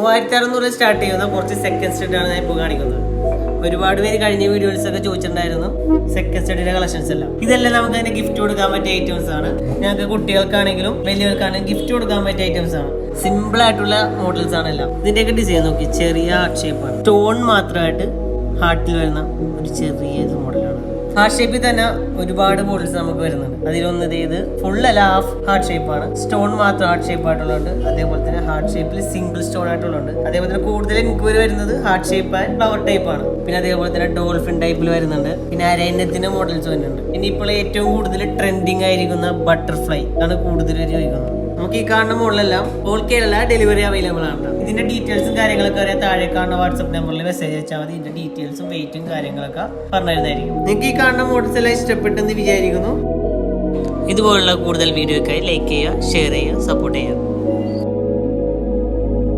3600 start ചെയ്യുന്ന കുറച്ച് second സ്റ്റഡിയാണ് ഞാൻ ഇപ്പോൾ കാണിക്കുന്നത്. ഒരുപാട് പേര് കഴിഞ്ഞ വീഡിയോസ് ഒക്കെ ചോദിച്ചിട്ടുണ്ടായിരുന്നു സെക്കൻഡ് സ്റ്റഡിയുടെ കളക്ഷൻസ് എല്ലാം. ഇതെല്ലാം നമുക്ക് അതിന്റെ ഗിഫ്റ്റ് കൊടുക്കാൻ പറ്റിയ ഐറ്റംസ് ആണ്. ഞങ്ങൾക്ക് കുട്ടികൾക്കാണെങ്കിലും വലിയവർക്കാണെങ്കിലും ഗിഫ്റ്റ് കൊടുക്കാൻ പറ്റിയ ഐറ്റംസ് ആണ്. സിമ്പിൾ ആയിട്ടുള്ള മോഡൽസ് ആണ് എല്ലാം. ഇതിന്റെയൊക്കെ ഡിസൈൻ നോക്കി, ചെറിയ ഹാർട്ട് ഷേപ്പാണ്. സ്റ്റോൺ മാത്രമായിട്ട് ഹാർട്ടിൽ വരുന്ന ഒരു ചെറിയ മോഡലാണ്. ഹാർട്ട് ഷേപ്പിൽ തന്നെ ഒരുപാട് മോഡൽസ് നമുക്ക് വരുന്നുണ്ട്. അതിലൊന്നത് ഇത് ഫുള്ളല്ല, ഹാഫ് ഹാർട്ട് ഷേപ്പാണ്. സ്റ്റോൺ മാത്രം ഹാർട്ട് ഷേപ്പ് ആയിട്ടുള്ളത്. അതേപോലെ തന്നെ ഹാർട്ട് ഷേപ്പിൽ സിംഗിൾ സ്റ്റോൺ ആയിട്ടുള്ളത്. അതേപോലെ തന്നെ കൂടുതൽ എനിക്ക് വരുന്നത് heart shape and flower type ആണ്. പിന്നെ അതേപോലെ തന്നെ ഡോൾഫിൻ ടൈപ്പിൽ വരുന്നുണ്ട്. പിന്നെ അരയന്നത്തിന്റെ മോഡൽസ് വരുന്നുണ്ട്. ഇനിയിപ്പോൾ ഏറ്റവും കൂടുതൽ ട്രെൻഡിങ് ആയിരിക്കുന്ന ബട്ടർഫ്ലൈ ആണ് കൂടുതൽ ചോദിക്കുന്നത്. നമുക്ക് ഈ കാണുന്ന മോഡലെല്ലാം ഓൾ കേരള ഡെലിവറി അവൈലബിൾ ആണ്. ഇതിന്റെ ഡീറ്റെയിൽസും കാര്യങ്ങളൊക്കെ അറിയാൻ താഴെ കാണുന്ന വാട്സ്ആപ്പ് നമ്പറിൽ മെസ്സേജ് അയച്ചാൽ മതി. ഇതിന്റെ ഡീറ്റെയിൽസും വെയിറ്റും കാര്യങ്ങളൊക്കെ പറഞ്ഞിരുന്നതായിരിക്കും. നിങ്ങൾക്ക് ഈ കാണുന്ന മോഡൽസ് എല്ലാം ഇഷ്ടപ്പെട്ടെന്ന് വിചാരിക്കുന്നു. ഇതുപോലുള്ള കൂടുതൽ വീഡിയോയ്ക്കായി ലൈക്ക് ചെയ്യുക, ഷെയർ ചെയ്യുക, സപ്പോർട്ട് ചെയ്യുക.